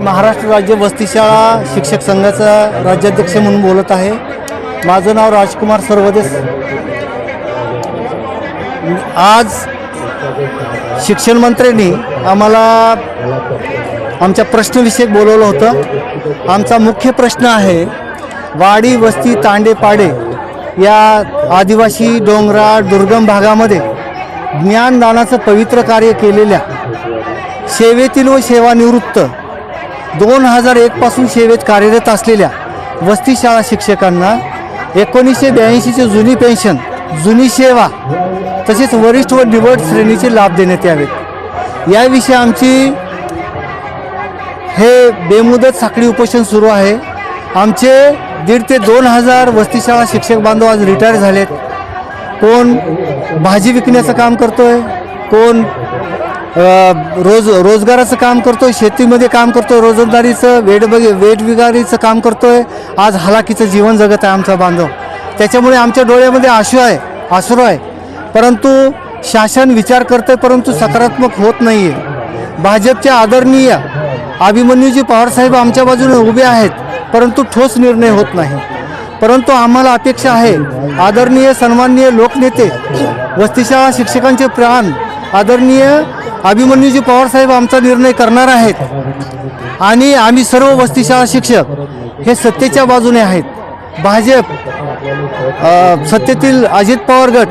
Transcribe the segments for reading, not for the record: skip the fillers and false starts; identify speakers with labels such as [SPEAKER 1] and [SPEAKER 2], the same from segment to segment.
[SPEAKER 1] महाराष्ट्र राज्य वस्तीशाळा शिक्षक संघाचा राज्याध्यक्ष म्हणून बोलत आहे। माझं नाव राजकुमार सरवदेस। आज शिक्षण मंत्र्यांनी आम्हाला आमच्या प्रश्नविषयक बोलवलं होतं। आमचा मुख्य प्रश्न आहे वाडी वस्ती तांडेपाडे या आदिवासी डोंगराळ दुर्गम भागामध्ये ज्ञानदानाचं पवित्र कार्य केलेल्या सेवेतील व सेवानिवृत्त 2001 पासून सेवेत कार्यरत असलेल्या वस्तीशाळा शिक्षकांना 1982ची जुनी पेन्शन, जुनी सेवा तसेच वरिष्ठ व निवड श्रेणीचे लाभ देण्यात यावेत। याविषयी आमची हे बेमुदत साखळी उपोषण सुरू आहे। आमचे 1,500 ते 2,000 वस्तीशाळा शिक्षक बांधव आज रिटायर झालेत। कोण भाजी विकण्याचं काम करतोय, कोण रोजगाराचं काम करतोय, शेतीमध्ये काम करतोय, रोजंदारीचं वेठबिगारीचं काम करतोय। आज हलाखीचं जीवन जगत आहे आमचा बांधव। त्याच्यामुळे आमच्या डोळ्यामध्ये आश्रू आहे। परंतु शासन विचार करते परंतु सकारात्मक होत नाही आहे। भाजपचे आदरणीय अभिमन्यूजी पवारसाहेब आमच्या बाजूने उभे आहेत परंतु ठोस निर्णय होत नाही। परंतु आम्हाला अपेक्षा आहे आदरणीय सन्माननीय लोकनेते वस्तीशाळा शिक्षकांचे प्राण आदरणीय अभिमन्यूजी पवारसाहेब आमचा निर्णय करणार आहेत आणि आम्ही सर्व वस्तीशाळा शिक्षक हे सत्तेच्या बाजूने आहेत। भाजप सत्तेतील अजित पवार गट,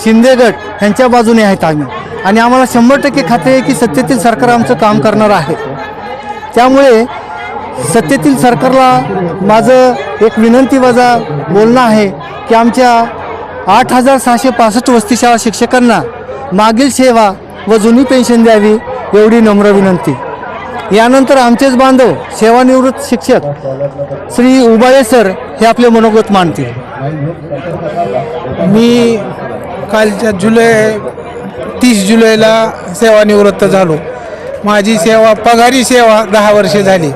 [SPEAKER 1] शिंदे गट यांच्या बाजूने आहेत आम्ही आणि आम्हाला 100% खात्री आहे की सत्तेतील सरकार आमचं काम करणार आहे। त्यामुळे सत्तेतील सरकारला माझं एक विनंती वजा बोलणं आहे की आमच्या 8,665 वस्तीशाळा शिक्षकांना मागील सेवा व जुनी पेन्शन द्यावी एवढी नम्र विनंती। यानंतर आमचेच बांधव सेवानिवृत्त शिक्षक श्री उबाळे सर हे आपले मनोगत मांडतील।
[SPEAKER 2] मी कालच्या 30 जुलैला सेवानिवृत्त झालो। माझी सेवा पगारी सेवा 10 वर्षे झाली,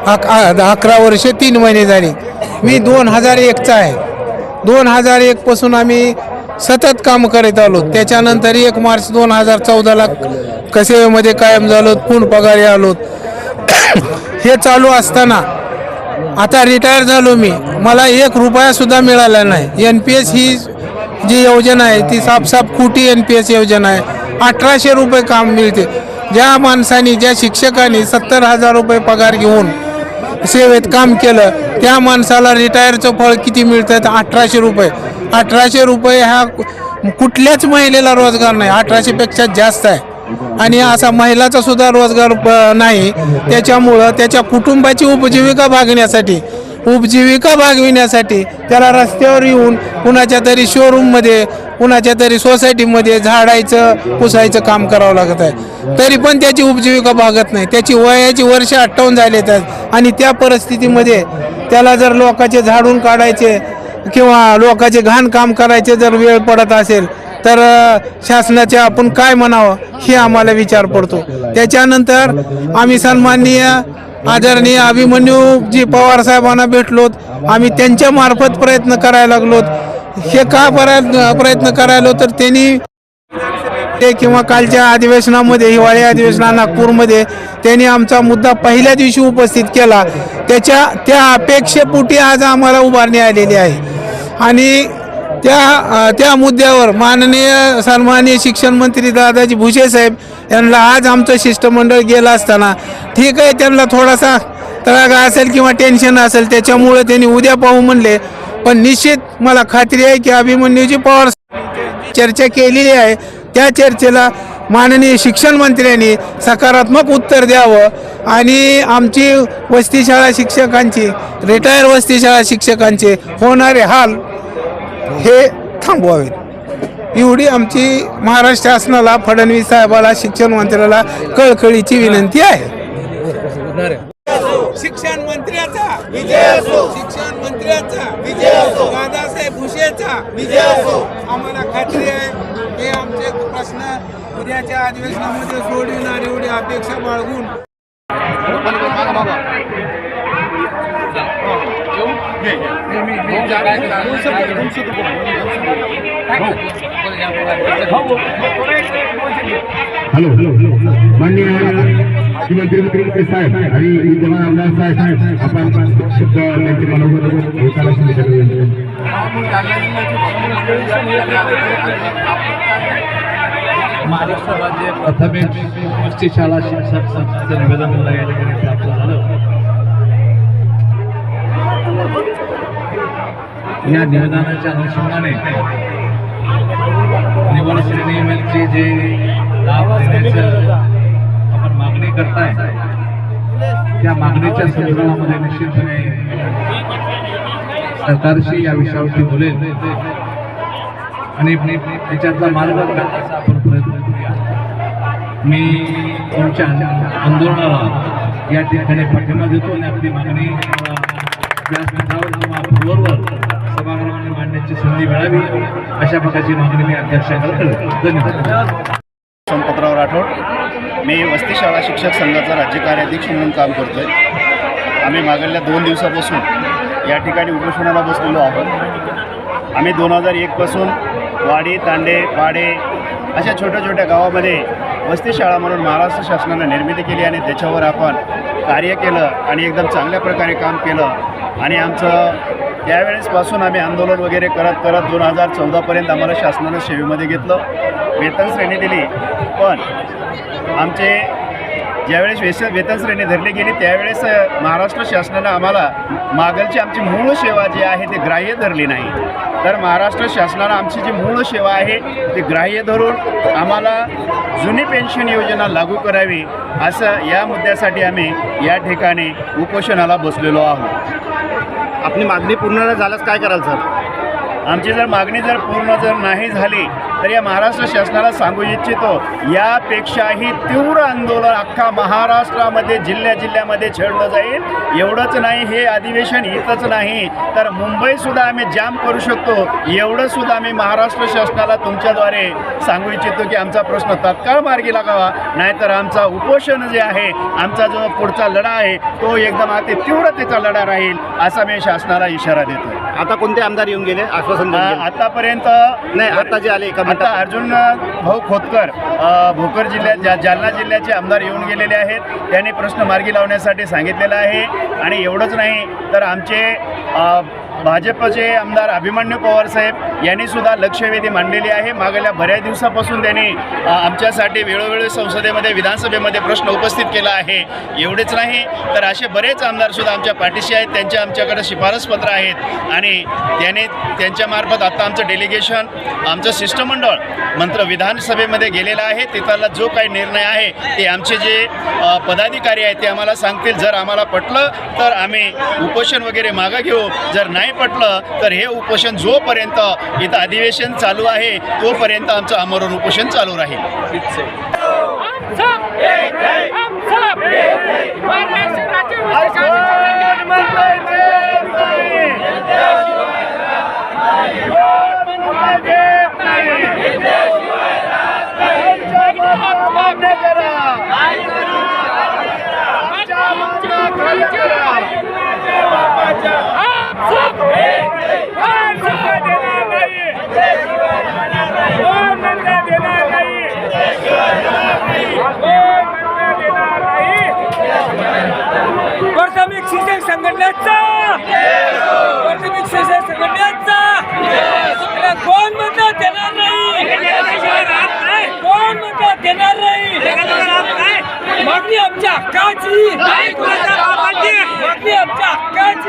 [SPEAKER 2] 11 वर्षे 3 महिने झाली। मी 2001चा आहे। 2001 पासून आम्ही सतत काम करत आलो। त्याच्यानंतर 1 मार्च 2014ला सेवेमध्ये कायम झालो, पूर्ण पगारी आलो। हे चालू असताना आता रिटायर झालो मी, मला 1 रुपयासुद्धा मिळाला नाही। NPS ही जी योजना आहे ती साफ खोटी NPS योजना आहे। 1800 रुपये काम मिळते। ज्या माणसाने, ज्या शिक्षकाने 70,000 रुपये पगार घेऊन सेवेत काम केलं त्या माणसाला रिटायरचं फळ किती मिळतं? 1800 रुपये। 1800 रुपये हा कुठल्याच महिलेला रोजगार नाही, 1800पेक्षा जास्त आहे। आणि असा महिलाचा सुद्धा रोजगार नाही। त्याच्यामुळं त्याच्या कुटुंबाची उपजीविका भागविण्यासाठी त्याला रस्त्यावर येऊन कुणाच्या तरी शोरूममध्ये, कुणाच्या तरी सोसायटीमध्ये झाडायचं पुसायचं काम करावं लागत आहे। तरी पण त्याची उपजीविका भागत नाही। त्याची वयाची वर्ष 58 झालेत आणि त्या परिस्थितीमध्ये त्याला जर लोकांचे झाडून काढायचे किंवा लोकांचे घाण काम करायचे जर वेळ पडत असेल तर शासनाचे आपण काय म्हणावं हे आम्हाला विचार पडतो। त्याच्यानंतर आम्ही सन्माननीय आदरणीय अभिमन्यूजी पवार साहेबांना भेटलोत। आम्ही त्यांच्या मार्फत प्रयत्न करायला लागलोत। हे का प्रयत्न करायला तर त्यांनी किंवा कालच्या अधिवेशनामध्ये, हिवाळी अधिवेशनात नागपूरमध्ये त्यांनी आमचा मुद्दा पहिल्या दिवशी उपस्थित केला। त्या अपेक्षेपोटी आज आम्हाला उभारणी आलेली आहे आणि त्या मुद्द्यावर माननीय सन्माननीय शिक्षण मंत्री दादाजी भुसे साहेब यांना आज आमचं शिष्टमंडळ गेलं असताना ठीक आहे त्यांना थोडासा तळागा असेल किंवा टेन्शन असेल त्याच्यामुळे त्यांनी उद्या पाहू म्हणले। पण निश्चित मला खात्री आहे की अभिमन्यूजी पवार चर्चा केलेली आहे। त्या चर्चेला माननीय शिक्षण मंत्र्यांनी सकारात्मक उत्तर द्यावं आणि आमची वस्तीशाळा शिक्षकांची, रिटायर वस्तीशाळा शिक्षकांचे होणारे हाल हे थांबवावेत एवढी आमची महाराष्ट्र शासनाला, फडणवीस साहेबाला, शिक्षण मंत्र्याला कळकळीची विनंती आहे। शिक्षण मंत्र्याचा विजय असो, शिक्षण मंत्र्याचा विजय असो, दादासाहेब भुसेचा विजय असो। आम्हाला खात्री आहे हे आमचे प्रश्न उद्याच्या अधिवेशनामध्ये सोडविणार एवढी अपेक्षा बाळगून
[SPEAKER 3] हॅलो माननीय मुख्यमंत्री साहेब आणि विद्यमान आमदार साहेब आपण शब्द त्यांचे मनोगत एकाला
[SPEAKER 4] महाराष्ट्र राज्य प्रथमेश वस्ती शाळा शिक्षक संस्थेचं निवेदन मला या ठिकाणी प्राप्त झालं. या निवेदनाच्या अनुषंगाने निवड श्रेणीचे जे लाभ देण्याचं आपण मागणी करताय त्या मागणीच्या संदर्भामध्ये निश्चितपणे सरकारशी या विषयावरती बोलेल आणि त्याच्यातला मार्ग काढण्याचा आपण प्रयत्न करूया. मी तुमच्या आंदोलनाला या ठिकाणी पाठिंबा देतो आणि आपली मागणी व्यासपीठावर किंवा फोनवर सभागृहाने मांडण्याची संधी मिळावी अशा प्रकारची मागणी मी अध्यक्षांकडे करतो. धन्यवाद.
[SPEAKER 5] संपतराव राठोड. मी वस्ती शाळा शिक्षक संघाचा राज्य कार्याध्यक्ष म्हणून काम करतोय. आम्ही मागल्या 2 दिवसापासून या ठिकाणी उपोषणाला बसलेलो आहोत. आम्ही 2001 पासून वाडी, तांडे, वाडे अशा छोट्या छोट्या गावामध्ये वस्ती शाळा म्हणून महाराष्ट्र शासनाने निर्मिती केली आणि त्याच्यावर आपण कार्य केलं आणि एकदम चांगल्या प्रकारे काम केलं आणि आमचं त्यावेळेसपासून आम्ही आंदोलन वगैरे करत 2014पर्यंत आम्हाला शासनानं सेवेमध्ये घेतलं, वेतन श्रेणी दिली. पण आमचे ज्यावेळेस वेतन श्रेणी धरली गेली त्यावेळेस महाराष्ट्र शासनानं आम्हाला मागलची आमची मूळ सेवा जी आहे ती ग्राह्य धरली नाही. तर महाराष्ट्र शासनानं आमची जी मूळ सेवा आहे ती ग्राह्य धरून आम्हाला जुनी पेन्शन योजना लागू करावी असं या मुद्द्यासाठी आम्ही या ठिकाणी उपोषणाला बसलेलो आहोत.
[SPEAKER 6] आपली मागणी पूर्ण न झाल्यास काय कराल सर?
[SPEAKER 5] आमची जर मागणी पूर्ण नाही झाली तर या महाराष्ट्र शासनाला सांगू इच्छितो यापेक्षाही तीव्र आंदोलन अख्खा महाराष्ट्रामध्ये जिल्ह्यामध्ये छेडलं जाईल. एवढंच नाही, हे अधिवेशन इथंच नाही तर मुंबईसुद्धा आम्ही जाम करू शकतो. एवढंसुद्धा आम्ही महाराष्ट्र शासनाला तुमच्याद्वारे सांगू इच्छितो की आमचा प्रश्न तात्काळ मार्गी लागावा, नाहीतर आमचा उपोषण जे आहे, आमचा जो पुढचा लढा आहे तो एकदम अति तीव्रतेचा लढा राहील असा मी शासनाला इशारा देतो.
[SPEAKER 6] आता कोणते आमदार येऊन गेले आश्वासन देऊन गेले?
[SPEAKER 5] आतापर्यंत
[SPEAKER 6] नाही, आता जे आले
[SPEAKER 5] आता अर्जुन भाऊ खोतकर भोकर जिल्ह्यात जालना जिल्ह्याचे आमदार येऊन गेलेले आहेत. त्यांनी प्रश्न मार्गी लावण्यासाठी सांगितलेलं आहे. आणि एवढंच नाही तर आमचे भाजपचे आमदार अभिमन्यू पवार साहेब यांनी सुद्धा लक्षवेधी मांडलेली आहे. मागल्या बऱ्याच दिवसापासून त्यांनी आमच्यासाठी वेळोवेळी संसदेमध्ये विधानसभेमध्ये प्रश्न उपस्थित केला आहे. एवढेच नाही तर असे बरेच आमदार सुद्धा आमच्या पाठीशी आहेत. त्यांच्या आमच्याकडे शिफारसपत्र आहेत आणि त्यांच्यामार्फत आता आमचं डेलिगेशन आमचं शिष्टमंडळ विधानसभेमध्ये गेलेलं आहे. तिथला जो काही निर्णय आहे ते आमचे जे पदाधिकारी आहेत ते आम्हाला सांगतील. जर आम्हाला पटलं तर आम्ही उपोषण वगैरे मागं घेऊ, जर नाही पटलं तर हे उपोषण जोपर्यंत इथं अधिवेशन चालू आहे तोपर्यंत आमचं आमरण उपोषण चालू राहील.
[SPEAKER 7] प्राथमिक शिक्षक संघटनेचा कोण मदत देणार नाही, कोण मदत देणार नाही. मागणी आमच्या हक्काची, मागणी आमच्या हक्काची.